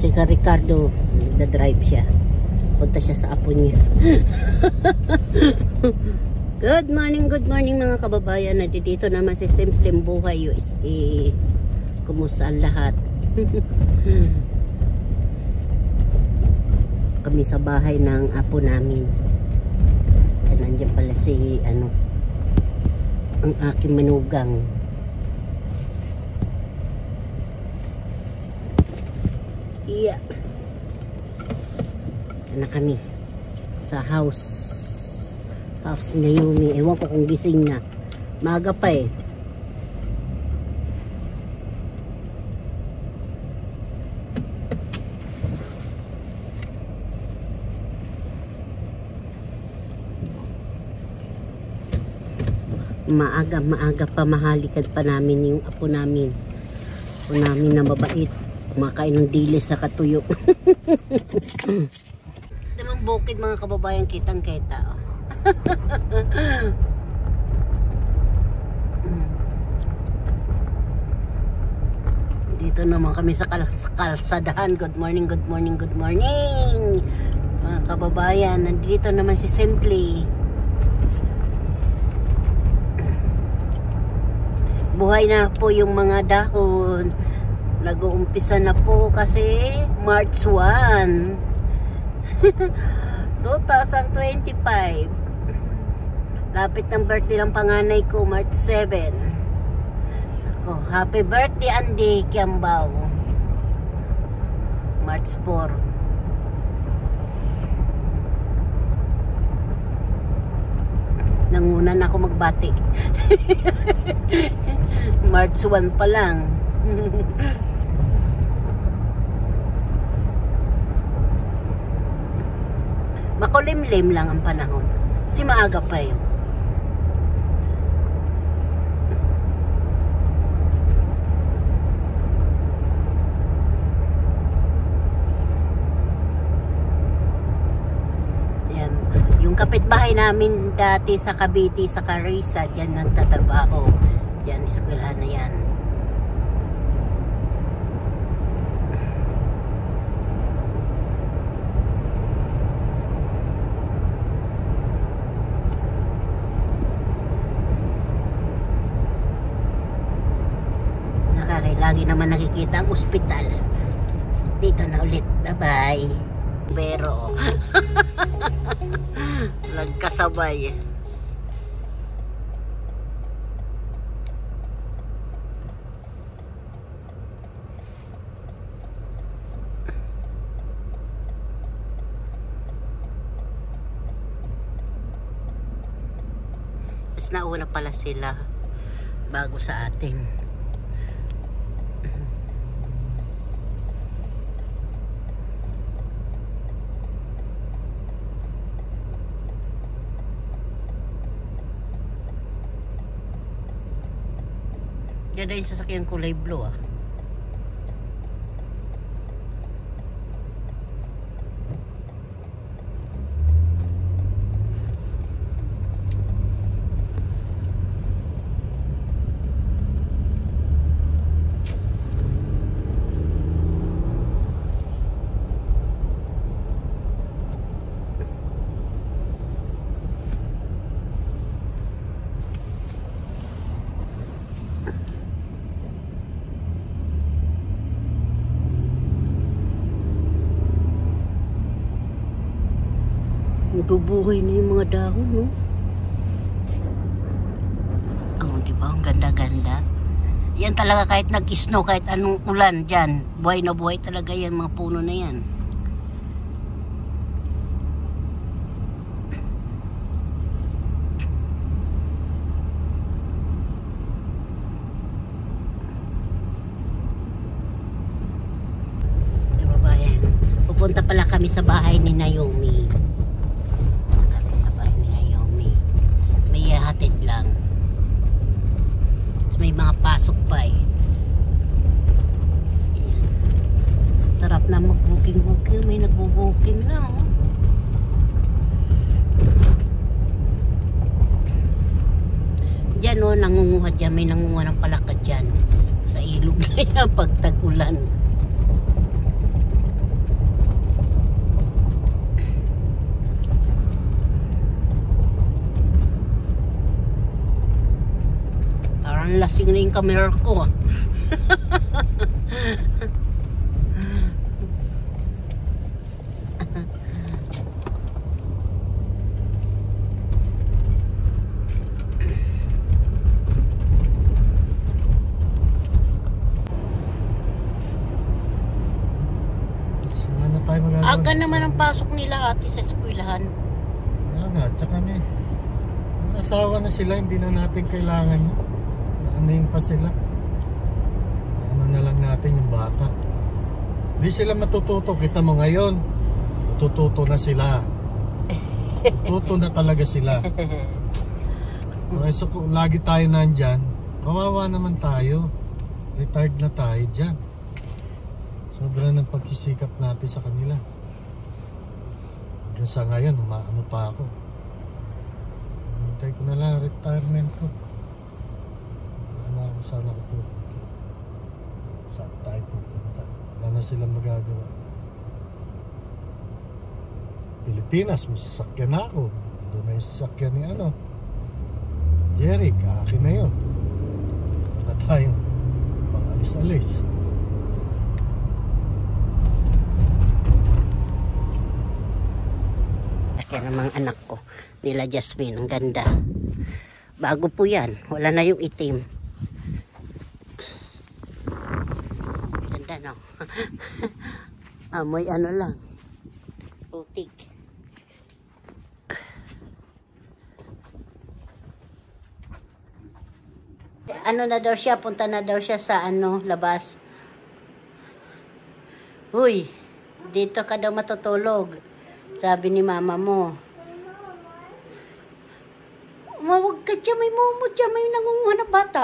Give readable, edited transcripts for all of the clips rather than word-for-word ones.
Si Ricardo, nagda-drive siya. Punta siya sa apo niya. Good morning mga kababayan. Nandito naman si Simpleng Buhay USA. Kumusta ang lahat? Kami sa bahay ng apo namin. At nandiyan pala si ang aking manugang. Yeah. Na kami sa house ni Naomi. Ewan ko kung gising na. Maaga pa eh. Maaga pa, mahalikan pa namin yung apo namin. Apo namin na mabait. Kumakain ng dilis sa katuyo. Namang bukid mga kababayan, kitang-kita. Oh. Dito naman kami sa kalsadahan. Good morning mga kababayan. Nandito naman si Simply. Buhay na po yung mga dahon. Nag-uumpisa na po kasi March 1 2025. Lapit ng birthday ng panganay ko, March 7. Oh, happy birthday Andy Kiambao. March 4. Nangunan ako magbati. March 1 pa lang. Makulimlim lang ang panahon. Si maaga pa yun. Yan. Yung kapitbahay namin dati sa Cavite, sa Carissa, dyan nagtatrabaho. Yan, eskwelahan na yan. Lagi naman nakikita ang ospital. Dito na ulit. Bye-bye. Pero nagkasabay. Mas nauna pala sila bago sa atin. Yan na yung sasakyan kulay blue ah. Nagbubuhay na yung mga dahon, no? Oh, di ba? Ang ganda-ganda. Yan talaga kahit nag-snow, kahit anong ulan dyan. Buhay na buhay talaga yan, mga puno na yan. Diba ba yan? Pupunta pala kami sa bahay ni Naomi. Hatid lang. May mga pasok pa eh. Ayan. Sarap na mag-booking. May nagbo-booking na oh. Diyan oh, nangunguha dyan. May nangunguha ng palaka dyan. Sa ilog na yan pag tag-ulan. Parang lasing na yung camera ko. Aga naman ang pasok nila ate sa eskwelahan. Kaya nga, tsaka may asawa na sila, hindi na natin kailangan yun. Naanayin pa sila. Ano na lang natin yung bata. Hindi sila matututo. Kita mo ngayon, matututo na sila. Tuto na talaga sila. Okay, so kung lagi tayo nandyan, kawawa naman tayo. Retired na tayo dyan. Sobrang ng pagkisikap natin sa kanila. Hanggang sa ngayon, umaano pa ako. Hintay ko na lang retirement ko. Ano ako, saan ako pupunta? Saan tayo pupunta? Wala na silang magagawa. Pilipinas, may sasakyan na ako. Nandun na yung sasakyan ni Jerry, akin na yun. Wala tayong pang-alis-alis. Kaya namang anak ko, nila Jasmine, ang ganda. Bago po yan, wala na yung itim. Ganda, no? Amoy ano lang, putik. Ano na daw siya, punta na daw siya sa labas. Uy, dito ka daw matutulog. Sabi ni mama mo. Mawag ka dyan, may momo dyan, may nangunguha na bata.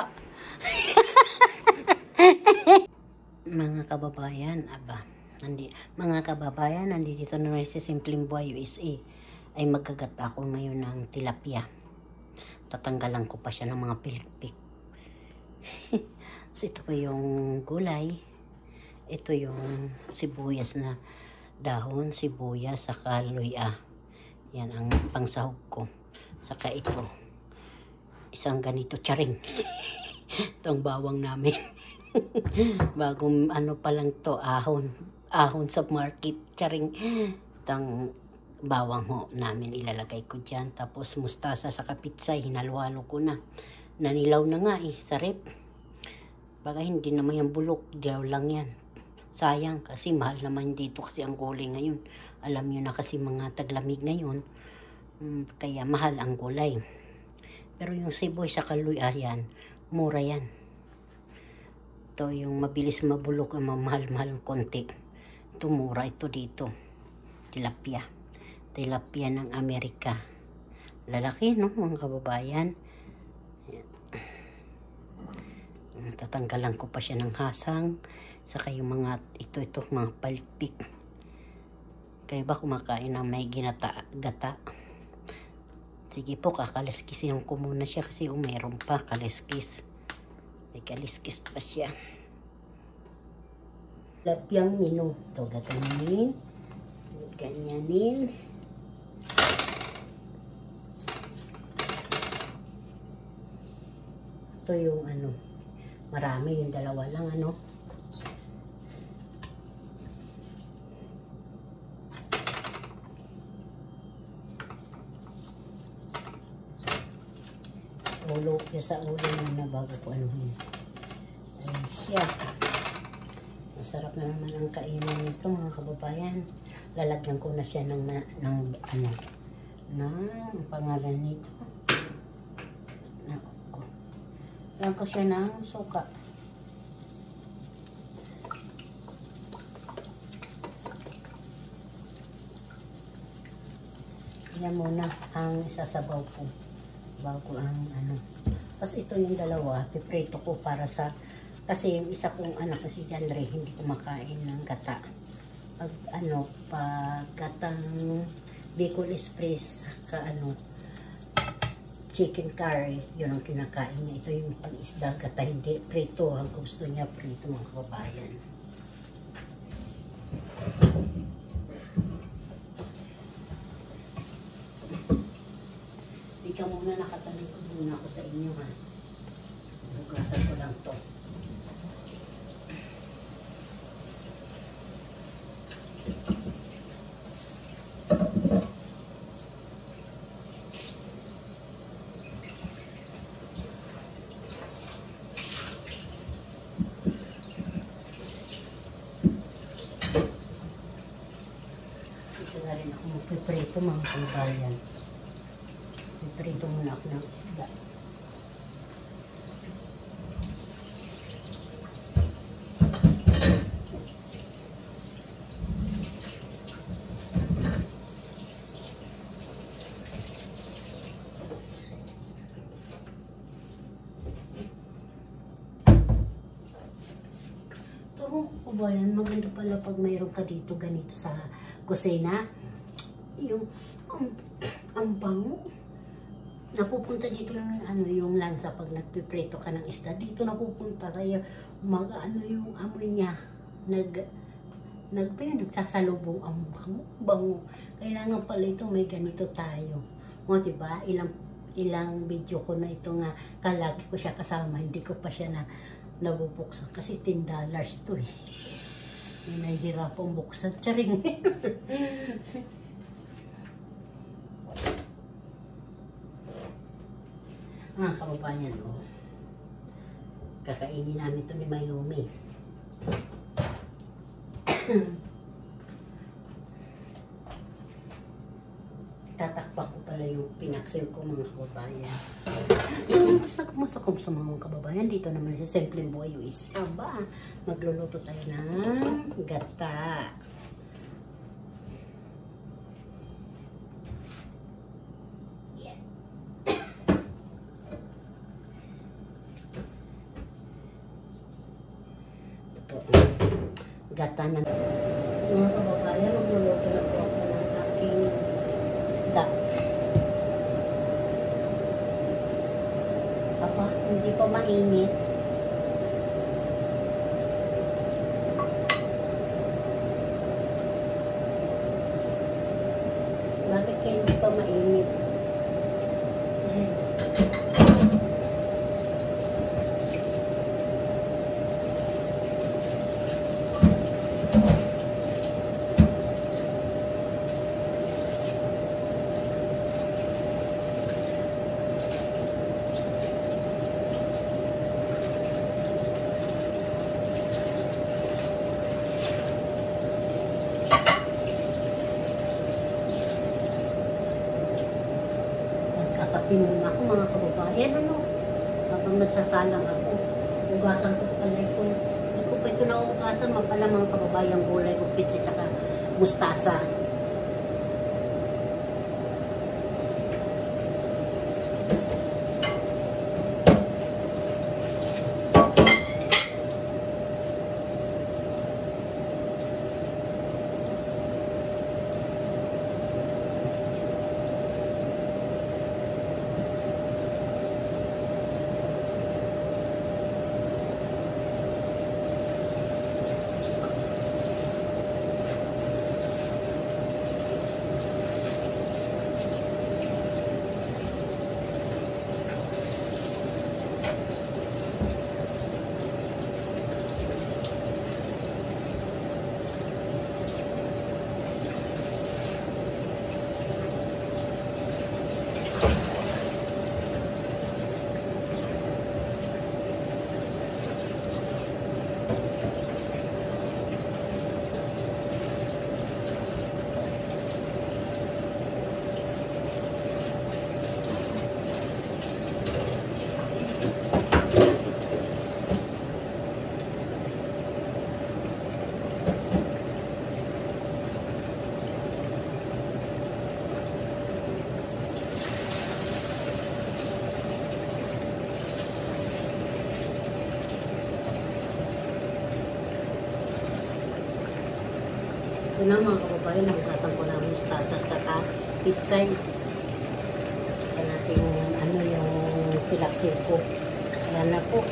Mga kababayan, mga kababayan, nandito na rin sa Simpleng Buhay USA. Ay magkagat ako ngayon ng tilapia. Tatanggalan ko pa siya ng mga pilikpik. So, ito po yung gulay. Ito yung sibuyas na dahon, sibuyas, saka luya. Yan ang pangsahog ko. Saka ito. Isang ganito, charing. Ito ang bawang namin. Bagong pa lang to, ahon. Ahon sa market, charing. Ito ang bawang ho namin, ilalagay ko dyan. Tapos mustasa sa pitsay, hinalo-halo ko na. Nanilaw na nga sa rep. Baga hindi naman yung bulok, dilaw lang yan. Sayang kasi mahal naman dito kasi ang gulay ngayon. Alam nyo na kasi mga taglamig ngayon. Kaya mahal ang gulay. Pero yung siboy sa kaluya yan, mura yan. Ito yung mabilis mabulok, mahal-mahal konti. Ito mura, ito dito. Tilapia. Tilapia ng Amerika. Lalaki, no, mga kababayan. Tatanggalan ko pa siya ng hasang. Saka yung mga ito mga palpik. Kayo ba kumakain ng may gata? Sige po, kakaliskisin ko muna siya kasi meron pa kaliskis. May kaliskis pa siya. Lapyang mino. Ito gaganyanin. Ganyanin. Ito yung marami, yung dalawa lang ulo niya sa ulo muna bago ko anuhin. Ayan siya. Masarap na naman ang kainan nito mga kababayan. Lalagyan ko na siya ng pangalan nito. Lalagyan ko siya ng suka. Yan muna ang isasabaw ko bago ang Tapos ito yung dalawa, piprito ko para sa, kasi yung isa kong anak kasi Jandre, hindi kumakain ng gata. Pag gatang Bicol Express, chicken curry, yun ang kinakain niya. Ito yung pag-isda, gata, hindi prito. Ang gusto niya, prito mga kababayan. Hindi ka muna nakatalikod muna ako sa inyo, ha. Hugasan ko lang to. Ito na rin ako magpiprito mga kabayan. Piprito muna ako ng isda. Kabayan, maganda pala pag mayroon ka dito ganito sa kusina. Yung ang bango. Napupunta dito yung ano yung lansa pag nagpiprito ka ng isda. Dito napupunta kaya ano yung amoy niya. Nagsasalubong ang bango. Kailangan pala ito may ganito tayo. O diba? Ilang video ko na ito nga kalagi ko siya kasama. Hindi ko pa siya nabubuksan kasi $10 to eh. Nahihirapang buksan. Charing. Kababayan, oh. Kakainin namin ito ni Mayumi. Tatakpak ko pala yung pinaksil ko mga kababayan. Masakom sa mga kababayan. Dito naman sa Simpleng Buhay US. Aba, magluluto tayo ng gata. Gata ng mga kababayan, magluluto na po ako ng aking isda. Aba, hindi pa mainit. Bakit kaya hindi pa mainit? Pinuna ako mga kababayan, ano, habang nagsasalang ako, ugasan ko pala ito. Hindi ko pa ito nauugasan, mapala mga kababayan gulay ko, pitsi saka mustasa. Ito na mga kababayan, nabukasan ko na mustasa at saka pitsay. Sa natin ano yung pilaksil ko. Ayan na po.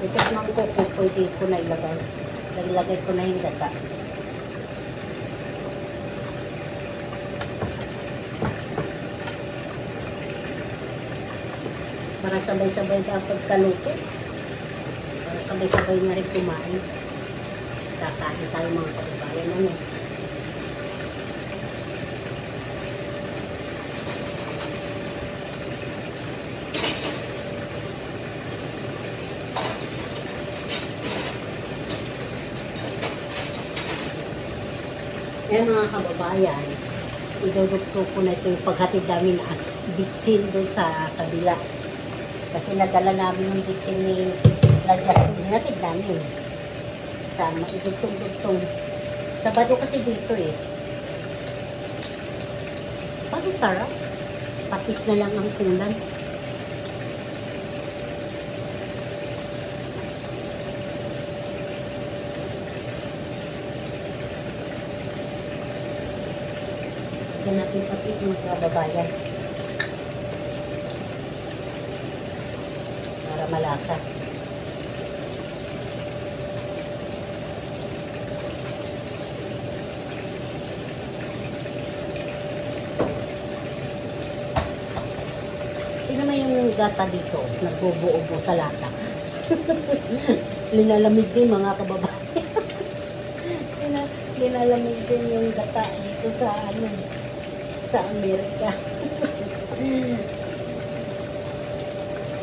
Itikman ko kung pwede ko na ilagay. Nilagay ko na yung gata. Para sabay-sabay dapat kaluto. Para sabay-sabay na rin kumain. Kakain tayo mga kababayan. Ano? Ayan mga kababayan, idudugtog ko na ito yung paghatid namin na bitsin doon sa kabila. Kasi nadala namin yung bitsin ni La Jasmine. Natid namin. Sama, idugtong-dugtong. Sabado kasi dito eh. Parang sarap. Patis na lang ang kulan. Yan natin patis mga kababayan. Para malasa. Tingnan mo yung gata dito. Nagbubuo-buo sa lata. Linalamig din mga kababayan. Linalamig din yung gata dito sa sa Amerika.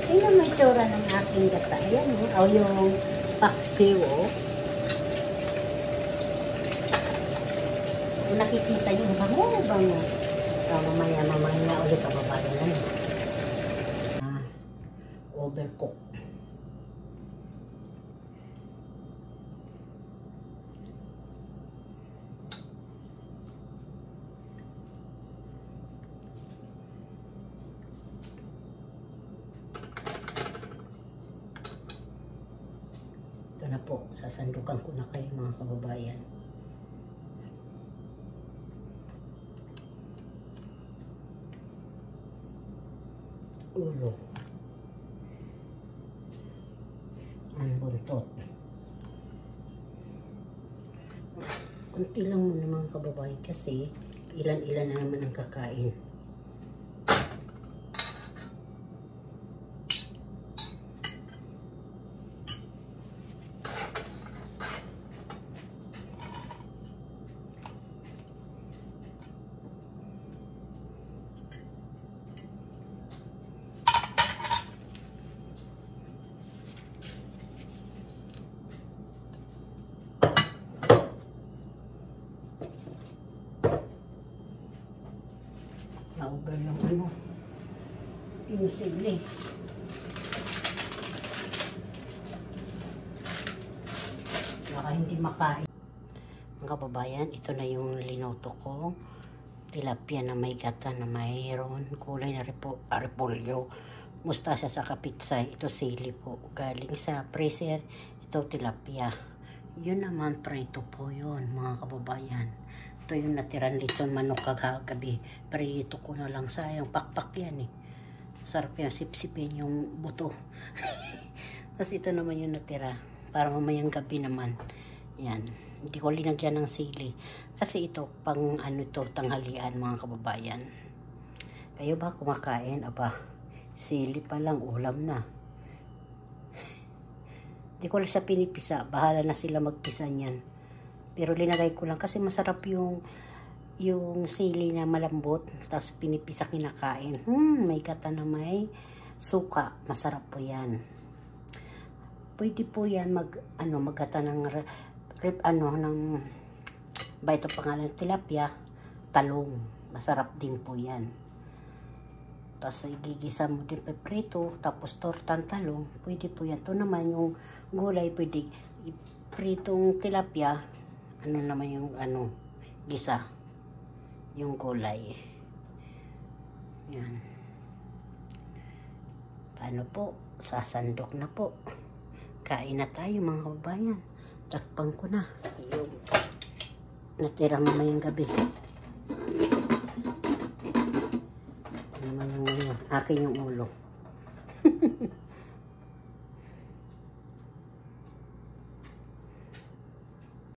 Tingnan mo yung tsura ng aking gata. Ayan o, yung paksiw o. Kung nakikita yung bango. Mamaya ulit kababayan. Overcook. Ito na po, sasandukan ko na kayo mga kababayan. Ulo. Ang buntot. Kunti lang muna mga kababayan kasi ilan-ilan na naman ang kakain. Naugal yung sili. Baka hindi makain. Mga kababayan, ito na yung linoto ko. Tilapia na may gata na mayroon. Kulay na repolyo. Mustasa sa kapitsay. Ito sili po. Galing sa freezer. Ito tilapia. Yun naman prito po yun mga kababayan. Ito yung natiran dito manok kagabi. Prito ko na lang, sayang pakpak yan eh. Sarap yan, sipsipin yung buto. Tapos ito naman yung natira. Para mamayang gabi naman. Yan. Hindi ko linagyan ng sili. Kasi ito, pang ito, tanghalian mga kababayan. Kayo ba kumakain? Aba, sili pa lang, ulam na. Hindi ko lang siya pinipisa. Bahala na sila magpisa niyan. Pero linagay ko lang kasi masarap yung sili na malambot. Tapos pinipisa kinakain. May gata na may suka. Masarap po yan. Pwede po yan maggata ng ba ito pangalan tilapia, talong. Masarap din po yan. Tapos igigisa mo din peprito, tapos tortang talong. Pwede po yan. Ito naman yung gulay, pwede pritong tilapia. Ano naman yung gisa. Yung gulay. Yan. Paano po? Sasandok na po. Kain na tayo mga kababayan. Takpan ko na. Yung natira mamayang gabi. Ano naman yung akin yung ulo.